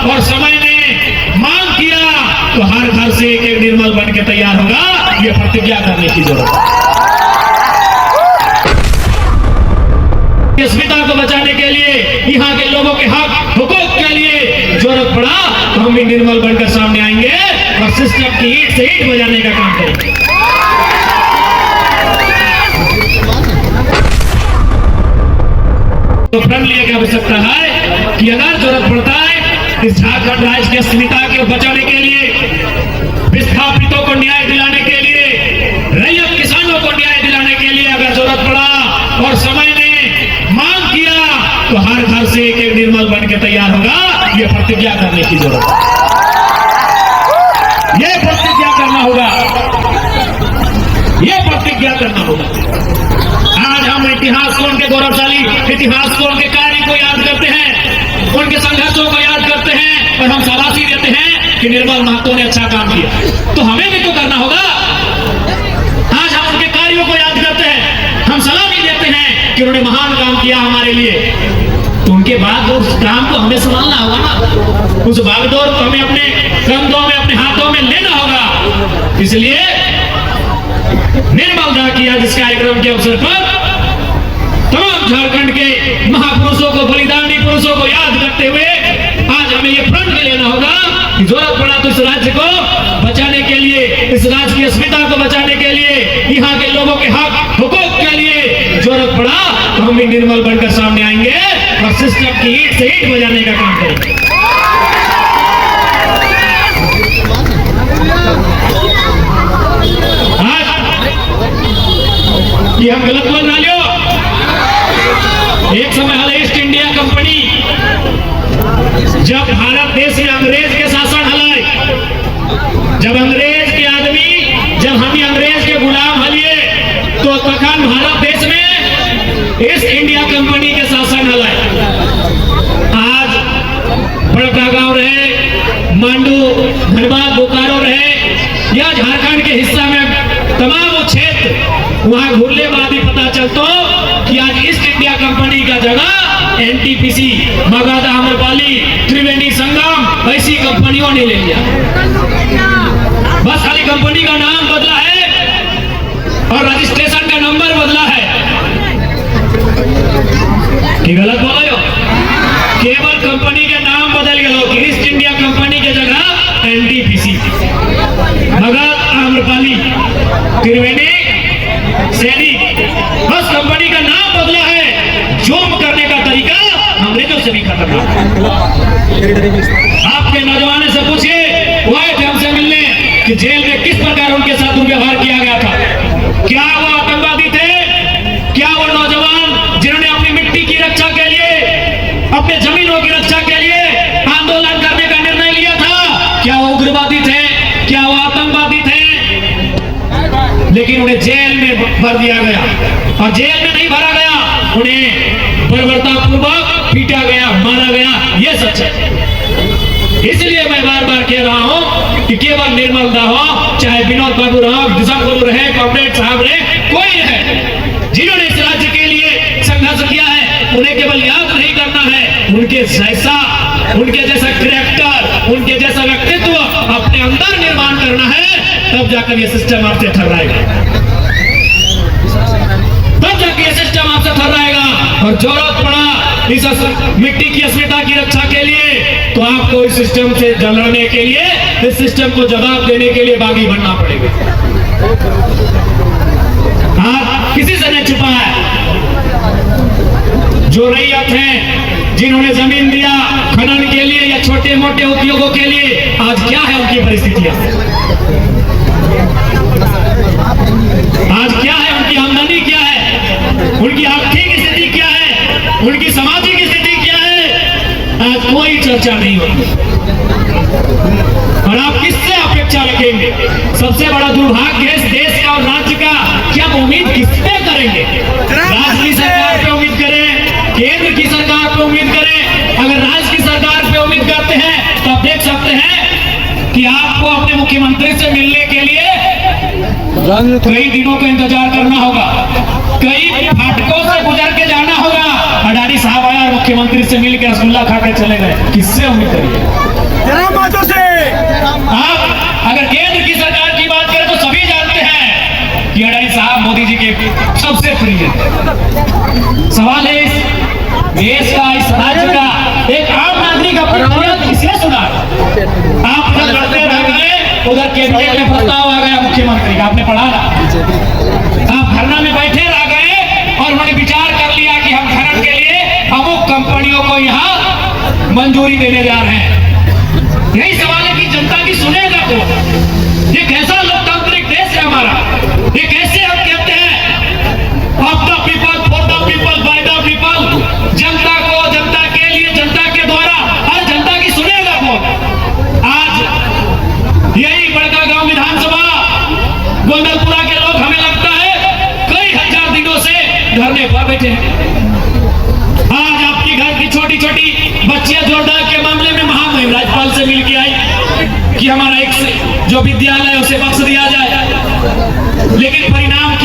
और समय ने मांग किया तो हर घर से एक एक निर्मल बन के तैयार होगा। ये प्रतिज्ञा करने की जरूरत है। अस्मिता को बचाने के लिए, यहाँ के लोगों के हक हुकूक के लिए जरूरत पड़ा तो हम भी निर्मल बनकर सामने आएंगे और सिस्टम की ईंट से ईंट बजाने का काम करेंगे। तो प्रण लिया की आवश्यकता है कि अगर जरूरत पड़ता है इस झारखंड राज्य के अस्मिता को बचाने के लिए, विस्थापितों को न्याय दिलाने के लिए, रैयत किसानों को न्याय दिलाने के लिए अगर जरूरत पड़ा और समय ने मांग किया तो हर घर से एक एक निर्मल बन के तैयार होगा। ये प्रतिज्ञा करने की जरूरत है। ये प्रतिज्ञा करना होगा। ये प्रतिज्ञा करना होगा। आज हम इतिहास को, उनके गौरवशाली इतिहास को, उनके कार्य को याद करते हैं, उनके संघर्षों को याद करते हैं और हम शाबाशी देते हैं कि निर्मल महतो ने अच्छा काम किया। तो हमें भी तो करना होगा। आज हम उनके कार्यों को याद करते हैं, हम सलामी देते हैं कि उन्होंने महान काम किया हमारे लिए। तो उनके बाद उस काम को हमें संभालना होगा ना। उस भागदौड़ को हमें अपने कंधों में, अपने हाथों में लेना होगा। इसलिए निर्मल दा की आज इस कार्यक्रम के अवसर पर तमाम झारखंड के महापुरुषों को, बलिदानी पुरुषों को याद करते हुए आज हमें यह प्रण लेना होगा कि जरूरत पड़ा तो इस राज्य को बचाने के लिए, इस राज्य की अस्मिता को बचाने के लिए, यहाँ के लोगों के हक हुकूक के लिए जरूरत पड़ा तो हम भी निर्मल बनकर सामने आएंगे और सिस्टम की ईंट से ईंट बजाने का काम करेंगे। आज ये हम गलत बोल ना लियो। एक समय हल ईस्ट इंडिया कंपनी जब भारत देश में अंग्रेज के शासन हलाए, जब अंग्रेज के आदमी, जब हम अंग्रेज के गुलाम हलिए तो तखन भारत देश में ईस्ट इंडिया कंपनी के शासन हलाए। आज बड़का गांव रहे, मांडू, धनबाद, बोकारो रहे या झारखंड के हिस्सा में तमाम वो क्षेत्र, वहां घूरने बाद ही पता चलता कि आज ईस्ट इंडिया कंपनी का जगह एनटीपीसी, मगधा, अमरपाली, त्रिवेणी संगम ऐसी कंपनियों ने ले लिया। बस खाली कंपनी का नाम बदला है और रजिस्ट्रेशन का नंबर बदला है। कि गलत बोला हो? केवल कंपनी के नाम बदल गया हो कि ईस्ट इंडिया कंपनी की जगह एनटीपीसी, मगध, आम्रपाली, त्रिवेणी, सैनी, बस कंपनी का नाम बदला है। जोम करने का तरीका अंग्रेजों से भी खत्म है। आपके नौजवान से पूछिए, वो आए थे हमसे मिलने कि जेल में किस प्रकार उनके साथ दुर्व्यवहार किया गया था। क्या वो आतंकवादी थे? क्या वो नौजवान जिन्होंने अपनी मिट्टी की रक्षा के लिए, अपने जमीनों की रक्षा के लिए आंदोलन करने का निर्णय लिया था, क्या वो उग्रवादी थे? क्या वो आतंकवादी थे? लेकिन उन्हें जेल में भर दिया गया और जेल में नहीं भरा गया, उन्हें बर्बरतापूर्वक पीटा गया, मारा गया। ये सच है। इसलिए मैं बार बार कह रहा हूं कि केवल निर्मल दा हो, चाहे विनोद बाबू रहो, दिशा गुरु रहे, कॉमरेड साहब रहे, कोई रहे, जिन्होंने इस राज्य के लिए संघर्ष किया है, उन्हें केवल याद नहीं करना है, उनके जैसा कैरेक्टर, उनके जैसा व्यक्तित्व अपने अंदर निर्माण करना है। तब जाकर ये सिस्टम आपसे ठहराएगा, तब जाकर ये सिस्टम आपसे ठहराएगा। और जरूरत पड़ा इस मिट्टी की अस्मिता की रक्षा के लिए तो आपको इस सिस्टम से लड़ने के लिए, इस सिस्टम को जवाब देने के लिए बागी बनना पड़ेगा। आप किसी से नहीं छुपा है। जो रैयत हैं, जिन्होंने जमीन दिया खनन के लिए या छोटे मोटे उद्योगों के लिए, आज क्या है उनकी परिस्थितियां? आज क्या है उनकी आमदनी, क्या है उनकी आर्थिक स्थिति, क्या है उनकी सामाजिक स्थिति, क्या है? आज कोई चर्चा नहीं होती। और आप किससे अपेक्षा रखेंगे? सबसे बड़ा दुर्भाग्य है इस देश का और राज्य का कि आप उम्मीद किस पे करेंगे? राज्य की सरकार पे उम्मीद करें, केंद्र की सरकार पे उम्मीद करें। अगर राज्य की सरकार पे उम्मीद करते हैं तो आप देख सकते हैं कि आपको अपने मुख्यमंत्री से मिलने के लिए कई दिनों का इंतजार करना होगा, कई फाटकों से गुजर के जाना होगा। अडानी साहब आया और मुख्यमंत्री से मिलकर रसगुल्ला खा के चले गए। किससे उम्मीद करिए? आप अगर केंद्र की सरकार की बात करें तो सभी जानते हैं कि अडानी साहब मोदी जी के सबसे प्रिय। सवाल है इस देश का, इस राज्य का एक आम नागरिक अपनी फरियाद किसे सुना? आप उधर लड़ते रह गए, उधर कैबिनेट में प्रस्ताव आ गया मुख्यमंत्री का, आपने पढ़ा ना? आप धरना में बैठे रह गए और उन्होंने विचार कर लिया कि हम खनन के लिए अमुक कंपनियों को यहाँ मंजूरी देने जा रहे हैं। यही सवाल है कि जनता की सुनेगा तो? ये कैसा लोकतांत्रिक देश है हमारा? ये कैसे हम कहते हैं of the people, for the people, by the people, जनता को, जनता के लिए, जनता के द्वारा, और जनता की सुनेगा कौन? आज यही बड़कागांव विधानसभा गोंदलपुरा के लोग, हमें लगता है कई हजार दिनों से धरने पर बैठे हैं। आज आपकी घर की छोटी छोटी बच्चियां जोरदार के मामले में महामहिम राज्यपाल से मिल के आई कि हमारा एक जो विद्यालय उसे बख्श दिया जाए, लेकिन परिणाम